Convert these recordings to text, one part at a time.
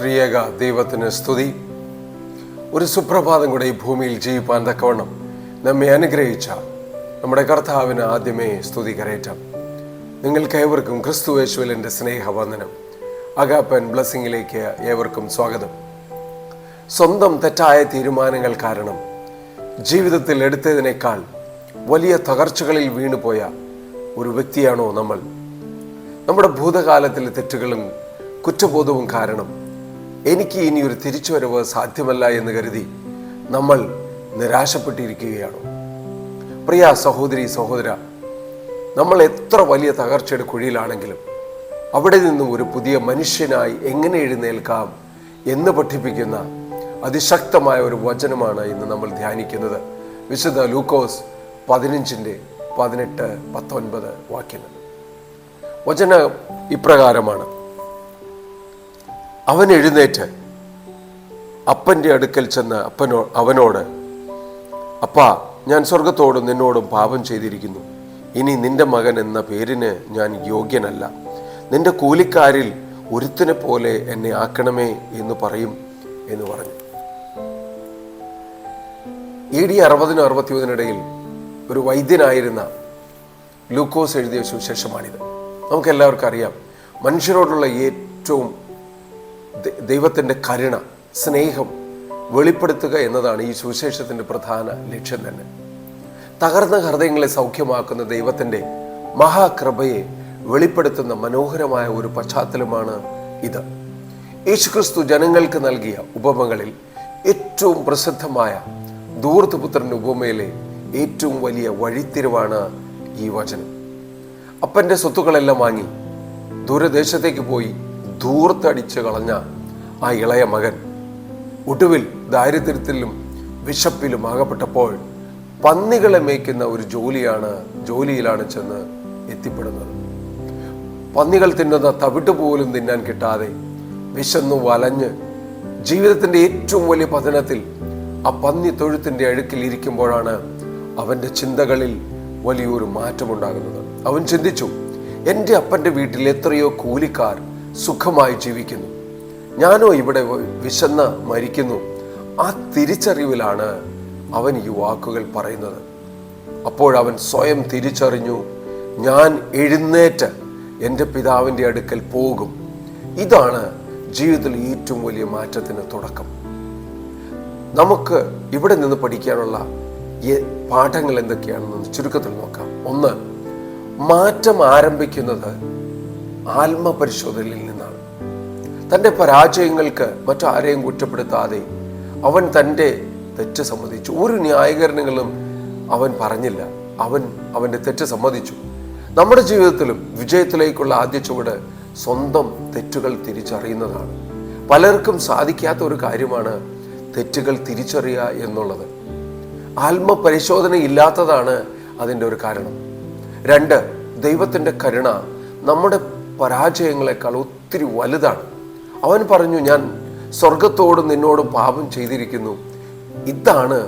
ത്രിയേക ദൈവത്തിന് സ്തുതി. ഒരു സുപ്രഭാതം കൂടെ ഈ ഭൂമിയിൽ ജീവിപ്പാൻ തക്കവണ്ണം നമ്മെ അനുഗ്രഹിച്ച നമ്മുടെ കർത്താവിന് ആദ്യമേ സ്തുതി കരയറ്റാം. നിങ്ങൾക്ക് ഏവർക്കും ക്രിസ്തു യേശുവിൽ എൻ്റെ സ്നേഹവന്ദനം. അഗാപ്പൻ ബ്ലെസ്സിങ്ങിലേക്ക് ഏവർക്കും സ്വാഗതം. സ്വന്തം തെറ്റായ തീരുമാനങ്ങൾ കാരണം ജീവിതത്തിൽ എടുത്തതിനേക്കാൾ വലിയ തകർച്ചകളിൽ വീണുപോയ ഒരു വ്യക്തിയാണോ നമ്മൾ? നമ്മുടെ ഭൂതകാലത്തിലെ തെറ്റുകളും കുറ്റബോധവും കാരണം എനിക്ക് ഇനി ഒരു തിരിച്ചുവരവ് സാധ്യമല്ല എന്ന് കരുതി നമ്മൾ നിരാശപ്പെട്ടിരിക്കുകയാണോ? പ്രിയ സഹോദരി സഹോദര, നമ്മൾ എത്ര വലിയ തകർച്ചയുടെ കുഴിയിലാണെങ്കിലും അവിടെ നിന്നും ഒരു പുതിയ മനുഷ്യനായി എങ്ങനെ എഴുന്നേൽക്കാം എന്ന് പഠിപ്പിക്കുന്ന അതിശക്തമായ ഒരു വചനമാണ് ഇന്ന് നമ്മൾ ധ്യാനിക്കുന്നത്. വിശുദ്ധ ലൂക്കോസ് 15:18-19 വാക്യങ്ങൾ. വചനം ഇപ്രകാരമാണ്: അവൻ എഴുന്നേറ്റ് അപ്പൻ്റെ അടുക്കൽ ചെന്ന് അവനോട്, അപ്പാ, ഞാൻ സ്വർഗത്തോടും നിന്നോടും പാപം ചെയ്തിരിക്കുന്നു. ഇനി നിന്റെ മകൻ എന്ന പേരിന് ഞാൻ യോഗ്യനല്ല. നിന്റെ കൂലിക്കാരിൽ ഒരുത്തിനെ പോലെ എന്നെ ആക്കണമേ എന്ന് പറയും എന്ന് പറഞ്ഞു. AD 60-61 ഒരു വൈദ്യനായിരുന്ന ലൂക്കോസ് എഴുതിയ സുവിശേഷമാണിത്. നമുക്കെല്ലാവർക്കും അറിയാം, മനുഷ്യരോടുള്ള ഏറ്റവും ദൈവത്തിൻ്റെ കരുണ, സ്നേഹം വെളിപ്പെടുത്തുക എന്നതാണ് ഈ സുവിശേഷത്തിൻ്റെ പ്രധാന ലക്ഷ്യം തന്നെ. തകർന്ന ഹൃദയങ്ങളെ സൗഖ്യമാക്കുന്ന ദൈവത്തിൻ്റെ മഹാകൃപയെ വെളിപ്പെടുത്തുന്ന മനോഹരമായ ഒരു പശ്ചാത്തലമാണ് ഇത്. യേശുക്രിസ്തു ജനങ്ങൾക്ക് നൽകിയ ഉപമകളിൽ ഏറ്റവും പ്രസിദ്ധമായ ധൂർത്തപുത്രൻ്റെ ഉപമയിലെ ഏറ്റവും വലിയ വഴിത്തിരിവാണ് ഈ വചനം. അപ്പൻ്റെ സ്വത്തുക്കളെല്ലാം വാങ്ങി ദൂരദേശത്തേക്ക് പോയി ധൂർത്തടിച്ച് കളഞ്ഞ ആ ഇളയ മകൻ ഒടുവിൽ ദാരിദ്ര്യത്തിലും വിശപ്പിലും ആകപ്പെട്ടപ്പോൾ പന്നികളെ മേയ്ക്കുന്ന ഒരു ജോലിയിലാണ് ചെന്ന് എത്തിപ്പെടുന്നത്. പന്നികൾ തിന്നുന്ന തവിട്ട് പോലും തിന്നാൻ കിട്ടാതെ വിശന്നു വലഞ്ഞ് ജീവിതത്തിൻ്റെ ഏറ്റവും വലിയ പതനത്തിൽ ആ പന്നി തൊഴുത്തിൻ്റെ അഴുക്കിൽ ഇരിക്കുമ്പോഴാണ് അവൻ്റെ ചിന്തകളിൽ വലിയൊരു മാറ്റമുണ്ടാകുന്നത്. അവൻ ചിന്തിച്ചു, എൻ്റെ അപ്പൻ്റെ വീട്ടിൽ എത്രയോ കൂലിക്കാർ സുഖമായി ജീവിക്കുന്നു, ഞാനോ ഇവിടെ വിശന്ന് മരിക്കുന്നു. ആ തിരിച്ചറിവിലാണ് അവൻ ഈ വാക്കുകൾ പറയുന്നത്. അപ്പോഴവൻ സ്വയം തിരിച്ചറിഞ്ഞു, ഞാൻ എഴുന്നേറ്റ് എൻ്റെ പിതാവിൻ്റെ അടുക്കൽ പോകും. ഇതാണ് ജീവിതത്തിൽ ഏറ്റവും വലിയ മാറ്റത്തിന് തുടക്കം. നമുക്ക് ഇവിടെ നിന്ന് പഠിക്കാനുള്ള പാഠങ്ങൾ എന്തൊക്കെയാണെന്ന് ചുരുക്കത്തിൽ നോക്കാം. 1, മാറ്റം ആരംഭിക്കുന്നത് ആത്മപരിശോധനയിൽ നിന്നാണ്. തൻ്റെ പരാജയങ്ങൾക്ക് മറ്റാരെയും കുറ്റപ്പെടുത്താതെ അവൻ തൻ്റെ തെറ്റ് സമ്മതിച്ചു. ഒരു ന്യായീകരണങ്ങളും അവൻ പറഞ്ഞില്ല. അവൻ്റെ തെറ്റ് സമ്മതിച്ചു. നമ്മുടെ ജീവിതത്തിലും വിജയത്തിലേക്കുള്ള ആദ്യ ചുവട് സ്വന്തം തെറ്റുകൾ തിരിച്ചറിയുന്നതാണ്. പലർക്കും സാധിക്കാത്ത ഒരു കാര്യമാണ് തെറ്റുകൾ തിരിച്ചറിയുക എന്നുള്ളത്. ആത്മപരിശോധന ഇല്ലാത്തതാണ് അതിൻ്റെ ഒരു കാരണം. 2, ദൈവത്തിൻ്റെ കരുണ നമ്മുടെ പരാജയങ്ങളെക്കാൾ ഒത്തിരി വലുതാണ്. അവൻ പറഞ്ഞു, ഞാൻ സ്വർഗത്തോടും നിന്നോടും പാപം ചെയ്തിരിക്കുന്നു. ഇതാണ്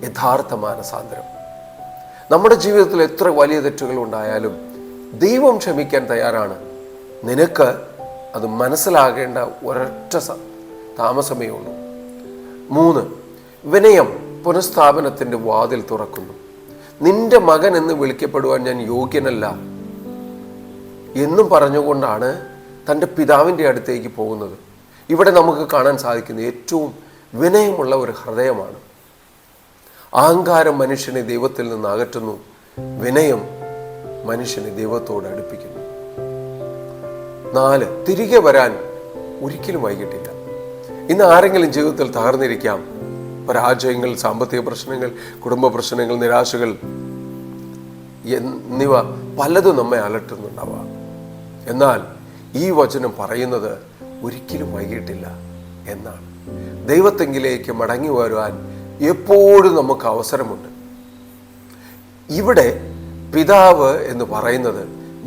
യഥാർത്ഥ മാനസാന്തരം. നമ്മുടെ ജീവിതത്തിൽ എത്ര വലിയ തെറ്റുകൾ ഉണ്ടായാലും ദൈവം ക്ഷമിക്കാൻ തയ്യാറാണ്. നിനക്ക് അത് മനസ്സിലാകേണ്ട ഒരൊറ്റ താമസമേ ഉള്ളൂ. 3, വിനയം പുനഃസ്ഥാപനത്തിൻ്റെ വാതിൽ തുറക്കുന്നു. നിന്റെ മകൻ എന്ന് വിളിക്കപ്പെടുവാൻ ഞാൻ യോഗ്യനല്ല എന്നും പറഞ്ഞുകൊണ്ടാണ് തൻ്റെ പിതാവിൻ്റെ അടുത്തേക്ക് പോകുന്നത്. ഇവിടെ നമുക്ക് കാണാൻ സാധിക്കുന്ന ഏറ്റവും വിനയമുള്ള ഒരു ഹൃദയമാണ്. അഹങ്കാരം മനുഷ്യനെ ദൈവത്തിൽ നിന്ന് അകറ്റുന്നു, വിനയം മനുഷ്യനെ ദൈവത്തോട് അടുപ്പിക്കുന്നു. 4, തിരികെ വരാൻ ഒരിക്കലും വൈകിട്ടില്ല. ഇന്ന് ആരെങ്കിലും ജീവിതത്തിൽ തകർന്നിരിക്കാം. പരാജയങ്ങൾ, സാമ്പത്തിക പ്രശ്നങ്ങൾ, കുടുംബ പ്രശ്നങ്ങൾ, നിരാശകൾ എന്നിവ പലതും നമ്മെ അലട്ടുന്നുണ്ടാവാം. എന്നാൽ ഈ വചനം പറയുന്നത് ഒരിക്കലും വൈകിട്ടില്ല എന്നാണ്. ദൈവത്തെങ്കിലേക്ക് മടങ്ങി വരുവാൻ എപ്പോഴും നമുക്ക് അവസരമുണ്ട്. ഇവിടെ പിതാവ് എന്ന് പറയുന്നത്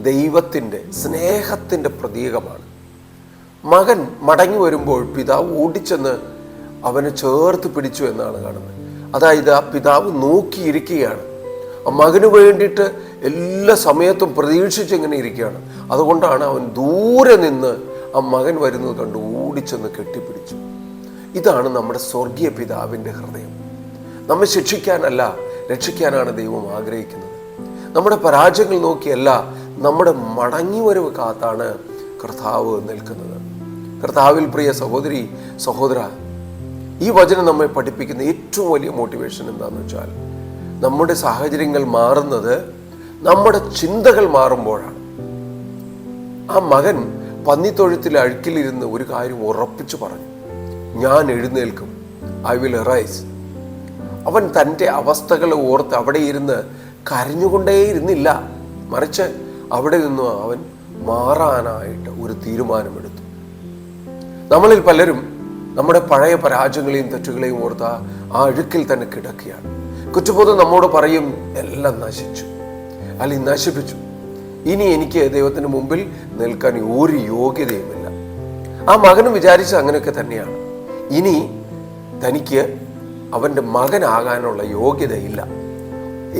ദൈവത്തിൻ്റെ സ്നേഹത്തിൻ്റെ പ്രതീകമാണ്. മകൻ മടങ്ങി വരുമ്പോൾ പിതാവ് ഓടിച്ചെന്ന് അവനെ ചേർത്ത് പിടിച്ചു എന്നാണ് കാണുന്നത്. അതായത് ആ പിതാവ് നോക്കിയിരിക്കുകയാണ്. ആ മകന് വേണ്ടിയിട്ട് എല്ലാ സമയത്തും പ്രതീക്ഷിച്ചിങ്ങനെ ഇരിക്കുകയാണ്. അതുകൊണ്ടാണ് അവൻ ദൂരെ നിന്ന് ആ മകൻ വരുന്നത് കണ്ട് ഓടിച്ചെന്ന് കെട്ടിപ്പിടിച്ചു. ഇതാണ് നമ്മുടെ സ്വർഗീയ പിതാവിൻ്റെ ഹൃദയം. നമ്മെ ശിക്ഷിക്കാനല്ല, രക്ഷിക്കാനാണ് ദൈവം ആഗ്രഹിക്കുന്നത്. നമ്മുടെ പരാജയങ്ങൾ നോക്കിയല്ല, നമ്മുടെ മടങ്ങിവരവ് കാത്താണ് കർത്താവ് നിൽക്കുന്നത്. കർത്താവിൽ പ്രിയ സഹോദരി, സഹോദര, ഈ വചനം നമ്മെ പഠിപ്പിക്കുന്ന ഏറ്റവും വലിയ മോട്ടിവേഷൻ എന്താണെന്ന് വെച്ചാൽ, നമ്മുടെ സാഹചര്യങ്ങൾ മാറുന്നത് നമ്മുടെ ചിന്തകൾ മാറുമ്പോഴാണ്. ആ മകൻ പന്നിത്തൊഴുത്തിൽ അഴുക്കിലിരുന്ന് ഒരു കാര്യം ഉറപ്പിച്ചു പറഞ്ഞു, ഞാൻ എഴുന്നേൽക്കും, ഐ വിൽ അറൈസ്. അവൻ തൻ്റെ അവസ്ഥകളെ ഓർത്ത് അവിടെ ഇരുന്ന് കരഞ്ഞുകൊണ്ടേയിരുന്നില്ല, മറിച്ച് അവിടെ നിന്നും അവൻ മാറാനായിട്ട് ഒരു തീരുമാനമെടുത്തു. നമ്മളിൽ പലരും നമ്മുടെ പഴയ പരാജയങ്ങളെയും തെറ്റുകളെയും ഓർത്ത് ആ അഴുക്കിൽ തന്നെ കിടക്കുകയാണ്. കുറ്റബോധം നമ്മോട് പറയും, എല്ലാം നശിച്ചു, അല്ലെങ്കിൽ നശിപ്പിച്ചു, ഇനി എനിക്ക് ദൈവത്തിന് മുമ്പിൽ നിൽക്കാൻ ഒരു യോഗ്യതയുമില്ല. ആ മകനും വിചാരിച്ചത് അങ്ങനെയൊക്കെ തന്നെയാണ്. ഇനി തനിക്ക് അവൻ്റെ മകനാകാനുള്ള യോഗ്യതയില്ല,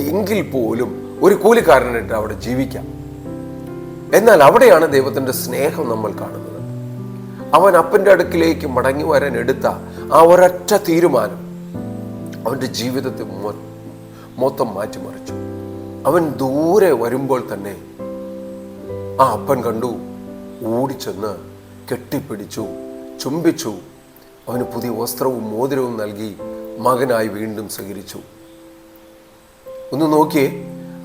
എങ്കിൽ പോലും ഒരു കൂലിക്കാരനായിട്ട് അവിടെ ജീവിക്കാം. എന്നാൽ അവിടെയാണ് ദൈവത്തിൻ്റെ സ്നേഹം നമ്മൾ കാണുന്നത്. അവൻ അപ്പൻ്റെ അടുക്കിലേക്ക് മടങ്ങി വരാൻ എടുത്ത ആ ഒരൊറ്റ തീരുമാനം അവൻ്റെ ജീവിതത്തെ മൊത്തം മാറ്റിമറിച്ചു. അവൻ ദൂരെ വരുമ്പോൾ തന്നെ ആ അപ്പൻ കണ്ടു, ഓടിച്ചെന്ന് കെട്ടിപ്പിടിച്ചു, ചുംബിച്ചു. അവന് പുതിയ വസ്ത്രവും മോതിരവും നൽകി മകനായി വീണ്ടും സ്വീകരിച്ചു. ഒന്ന് നോക്കിയേ,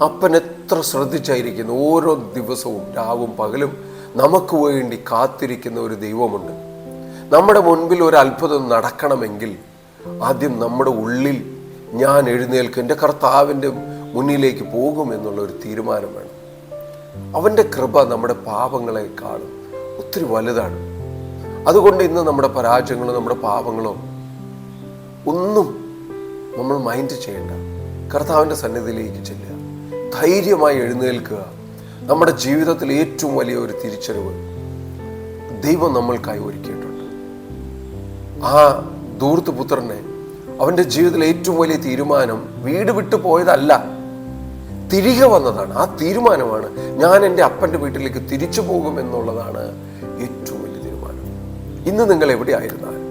അപ്പൻ എത്ര ശ്രദ്ധിച്ചായിരിക്കുന്നു. ഓരോ ദിവസവും രാവും പകലും നമുക്ക് വേണ്ടി കാത്തിരിക്കുന്ന ഒരു ദൈവമുണ്ട്. നമ്മുടെ മുൻപിൽ ഒരു അത്ഭുതം നടക്കണമെങ്കിൽ ആദ്യം നമ്മുടെ ഉള്ളിൽ ഞാൻ എഴുന്നേൽക്കും, എൻ്റെ കർത്താവിൻ്റെ മുന്നിലേക്ക് പോകുമെന്നുള്ള ഒരു തീരുമാനം വേണം. അവൻ്റെ കൃപ നമ്മുടെ പാപങ്ങളെക്കാളും ഒത്തിരി വലുതാണ്. അതുകൊണ്ട് ഇന്ന് നമ്മുടെ പരാജയങ്ങളോ നമ്മുടെ പാപങ്ങളോ ഒന്നും നമ്മൾ മൈൻഡ് ചെയ്യേണ്ട. കർത്താവിൻ്റെ സന്നിധിയിലേക്ക് ചെല്ലുക, ധൈര്യമായി എഴുന്നേൽക്കുക. നമ്മുടെ ജീവിതത്തിൽ ഏറ്റവും വലിയ ഒരു തിരിച്ചറിവ് ദൈവം നമ്മൾക്കായി ഒരുക്കിയിട്ടുണ്ട്. ആ ധൂർത്തുപുത്രനെ അവൻ്റെ ജീവിതത്തിലെ ഏറ്റവും വലിയ തീരുമാനം വീട് വിട്ടു പോയതല്ല, തിരികെ വന്നതാണ്. ആ തീരുമാനമാണ് ഞാൻ എൻ്റെ അപ്പൻ്റെ വീട്ടിലേക്ക് തിരിച്ചു പോകും എന്നുള്ളതാണ് ഏറ്റവും വലിയ തീരുമാനം. ഇന്ന് നിങ്ങൾ എവിടെയായിരുന്നാലും,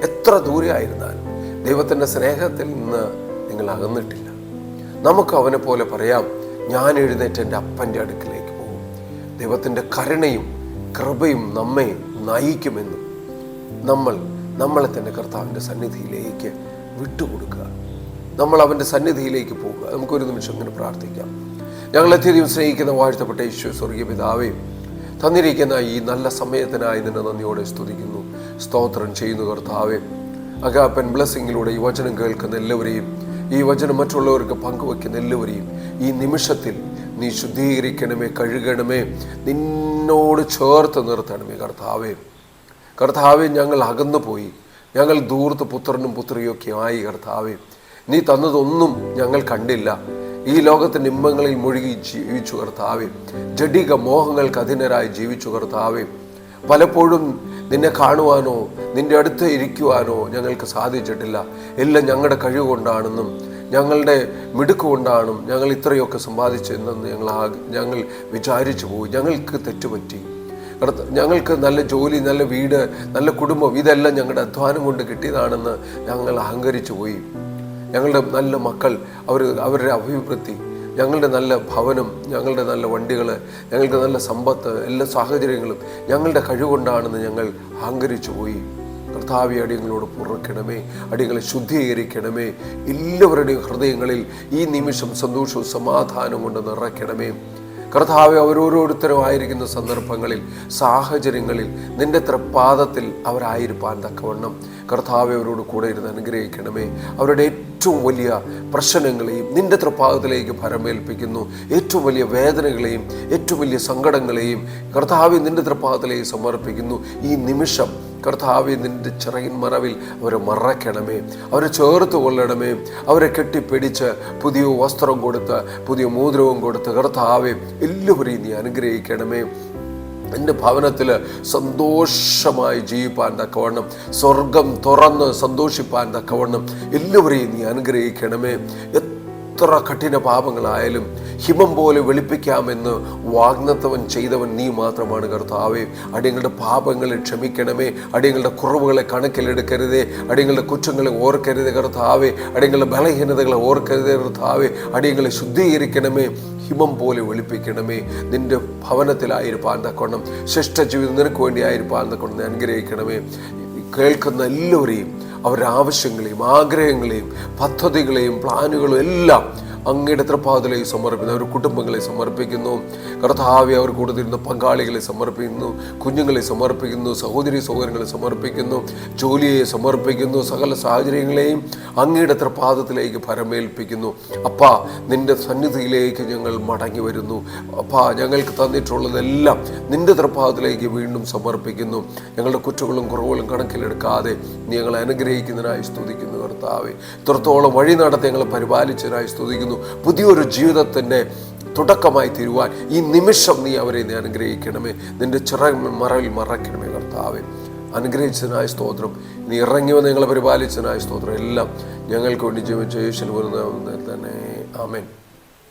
എത്ര ദൂരെ ആയിരുന്നാലും, ദൈവത്തിൻ്റെ സ്നേഹത്തിൽ നിന്ന് നിങ്ങൾ അകന്നിട്ടില്ല. നമുക്ക് അവനെ പോലെ പറയാം, ഞാൻ എഴുന്നേറ്റ് എൻ്റെ അപ്പൻ്റെ അടുക്കിലേക്ക് പോകും. ദൈവത്തിൻ്റെ കരുണയും കൃപയും നമ്മെ നയിക്കുമെന്നും നമ്മളെ തന്നെ കർത്താവിൻ്റെ സന്നിധിയിലേക്ക് വിട്ടുകൊടുക്കുക. നമ്മൾ അവൻ്റെ സന്നിധിയിലേക്ക് പോകുക. നമുക്കൊരു നിമിഷം ഇങ്ങനെ പ്രാർത്ഥിക്കാം. ഞങ്ങളെത്തിയധികം സ്നേഹിക്കുന്ന വാഴ്ത്തപ്പെട്ട യേശു സ്വർഗീയ പിതാവേ, തന്നിരിക്കുന്ന ഈ നല്ല സമയത്തിനായി നിന്നെ നന്ദിയോടെ സ്തുതിക്കുന്നു, സ്തോത്രം ചെയ്യുന്നു. കർത്താവേ, അഗാപ്പൻ ബ്ലെസ്സിങ്ങിലൂടെ ഈ വചനം കേൾക്കുന്ന എല്ലാവരെയും, ഈ വചനം മറ്റുള്ളവർക്ക് പങ്കുവയ്ക്കുന്ന എല്ലാവരെയും ഈ നിമിഷത്തിൽ നീ ശുദ്ധീകരിക്കണമേ, കഴുകണമേ, നിന്നോട് ചേർത്ത് നിർത്തണമേ. കർത്താവേ, ഞങ്ങൾ അകന്നു പോയി, ഞങ്ങൾ ധൂർത്ത് പുത്രനും പുത്രിയൊക്കെ ആയി. കർത്താവേ, നീ തന്നതൊന്നും ഞങ്ങൾ കണ്ടില്ല. ഈ ലോകത്തിൻ്റെ ഇമ്പങ്ങളിൽ മുഴുകി ജീവിച്ചു. കർത്താവേ, ജഡിക മോഹങ്ങൾക്ക് അധീനരായി ജീവിച്ചു. കർത്താവേ, പലപ്പോഴും നിന്നെ കാണുവാനോ നിന്റെ അടുത്ത് ഇരിക്കുവാനോ ഞങ്ങൾക്ക് സാധിച്ചിട്ടില്ല. എല്ലാം ഞങ്ങളുടെ കഴിവ് കൊണ്ടാണെന്നും ഞങ്ങളുടെ മിടുക്ക് കൊണ്ടാണെന്നും ഞങ്ങൾ ഇത്രയൊക്കെ സമ്പാദിച്ചെന്നും ഞങ്ങൾ വിചാരിച്ചു പോയി. ഞങ്ങൾക്ക് തെറ്റുപറ്റി. ഞങ്ങൾക്ക് നല്ല ജോലി, നല്ല വീട്, നല്ല കുടുംബം, ഇതെല്ലാം ഞങ്ങളുടെ അധ്വാനം കൊണ്ട് കിട്ടിയതാണെന്ന് ഞങ്ങൾ അഹങ്കരിച്ചു പോയി. ഞങ്ങളുടെ നല്ല മക്കൾ, അവരുടെ അഭിവൃദ്ധി, ഞങ്ങളുടെ നല്ല ഭവനം, ഞങ്ങളുടെ നല്ല വണ്ടികൾ, ഞങ്ങൾക്ക് നല്ല സമ്പത്ത്, എല്ലാ സാഹചര്യങ്ങളും ഞങ്ങളുടെ കഴിവുകൊണ്ടാണെന്ന് ഞങ്ങൾ അഹങ്കരിച്ചു പോയി. കർത്താവേ, അടിയങ്ങളോട് പൊറുക്കണമേ, അടിയങ്ങളെ ശുദ്ധീകരിക്കണമേ. എല്ലാവരുടെയും ഹൃദയങ്ങളിൽ ഈ നിമിഷം സന്തോഷവും സമാധാനവും കൊണ്ട് നിറയ്ക്കണമേ. കർത്താവെ, അവരോരോരുത്തരും ആയിരിക്കുന്ന സന്ദർഭങ്ങളിൽ, സാഹചര്യങ്ങളിൽ നിന്റെ തൃപ്പാദത്തിൽ അവരായിരിക്കാൻ തക്കവണ്ണം കർത്താവെ അവരോട് കൂടെ ഇരുന്ന് അനുഗ്രഹിക്കണമേ. അവരുടെ ഏറ്റവും വലിയ പ്രശ്നങ്ങളെയും നിന്റെ തൃപ്പാദത്തിലേക്ക് ഭരമേൽപ്പിക്കുന്നു. ഏറ്റവും വലിയ വേദനകളെയും ഏറ്റവും വലിയ സങ്കടങ്ങളെയും കർത്താവെ നിന്റെ തൃപ്പാദത്തിലേക്ക് സമർപ്പിക്കുന്നു. ഈ നിമിഷം കർത്താവെ നിന്റെ ചിറകിൻ മറവിൽ അവരെ മറയ്ക്കണമേ, അവരെ ചേർത്ത് കൊള്ളണമേ, അവരെ കെട്ടിപ്പിടിച്ച് പുതിയ വസ്ത്രം കൊടുത്ത് പുതിയ മോതിരവും കൊടുത്ത് കർത്താവെ എല്ലാവരെയും നീ അനുഗ്രഹിക്കണമേ. എൻ്റെ ഭവനത്തിൽ സന്തോഷമായി ജീവിപ്പാൻ തക്കവണ്ണം, സ്വർഗം തുറന്ന് സന്തോഷിപ്പാൻ തക്കവണ്ണം എല്ലാവരെയും നീ അനുഗ്രഹിക്കണമേ. എത്ര കഠിന പാപങ്ങളായാലും ഹിമം പോലെ വെളുപ്പിക്കാമെന്ന് വാഗ്ദത്തം ചെയ്തവൻ നീ മാത്രമാണ് കർത്താവേ. അടിയങ്ങളുടെ പാപങ്ങളെ ക്ഷമിക്കണമേ. അടിയങ്ങളുടെ കുറവുകളെ കണക്കിലെടുക്കരുതേ. അടിയങ്ങളുടെ കുറ്റങ്ങളെ ഓർക്കരുതേ കർത്താവേ. അടിയങ്ങളുടെ ബലഹീനതകളെ ഓർക്കരുതേ കർത്താവേ. അടിയങ്ങളെ ശുദ്ധീകരിക്കണമേ. ഹിമം പോലെ വെളുപ്പിക്കണമേ. നിന്റെ ഭവനത്തിലായിരിക്കാൻ തക്കവണ്ണം ശിഷ്ടജീവിതം നിനക്ക് വേണ്ടി ആയിരിക്കാൻ തക്കവണ്ണം അനുഗ്രഹിക്കണമേ. കേൾക്കുന്ന എല്ലാവരെയും അവരുടെ ആവശ്യങ്ങളെയും ആഗ്രഹങ്ങളെയും പദ്ധതികളെയും പ്ലാനുകളും എല്ലാം അങ്ങയുടെ തൃപ്പാദത്തിലേക്ക് സമർപ്പിക്കുന്നു. അവരുടെ കുടുംബങ്ങളെ സമർപ്പിക്കുന്നു കർത്താവേ. അവർ കൊടുത്തിരുന്ന പങ്കാളികളെ സമർപ്പിക്കുന്നു, കുഞ്ഞുങ്ങളെ സമർപ്പിക്കുന്നു, സഹോദരി സഹോദരങ്ങളെ സമർപ്പിക്കുന്നു, ജോലിയെ സമർപ്പിക്കുന്നു. സകല സാഹചര്യങ്ങളെയും അങ്ങയുടെ തൃപ്പാദത്തിലേക്ക് ഭരമേൽപ്പിക്കുന്നു. അപ്പാ, നിന്റെ സന്നിധിയിലേക്ക് ഞങ്ങൾ മടങ്ങി വരുന്നു. അപ്പാ, ഞങ്ങൾക്ക് തന്നിട്ടുള്ളതെല്ലാം നിന്റെ തൃപ്പാദത്തിലേക്ക് വീണ്ടും സമർപ്പിക്കുന്നു. ഞങ്ങളുടെ കുറ്റങ്ങളും കുറവുകളും കണക്കിലെടുക്കാതെ നീ ഞങ്ങളെ അനുഗ്രഹിക്കുന്നതിനായി സ്തുതിക്കുന്നു കർത്താവേ. ഇത്രത്തോളം വഴി നടത്തി ഞങ്ങളെ പരിപാലിച്ചതിനായി സ്തുതിക്കുന്നു. പുതിയൊരു ജീവിതത്തിൻ്റെ തുടക്കമായി തീരുവാൻ ഈ നിമിഷം നീ അവരെ നീ അനുഗ്രഹിക്കണമേ. നിന്റെ മറവിൽ മറയ്ക്കണമേ കർത്താവേ. അനുഗ്രഹിച്ചതിനായ സ്തോത്രം. നീ ഇറങ്ങി വന്ന് ഞങ്ങളെ പരിപാലിച്ചതിനായ സ്തോത്രം. എല്ലാം ഞങ്ങൾക്ക് വേണ്ടി ജീവിച്ച യേശുവിൻ നാമത്തിൽ തന്നെ ആമേൻ.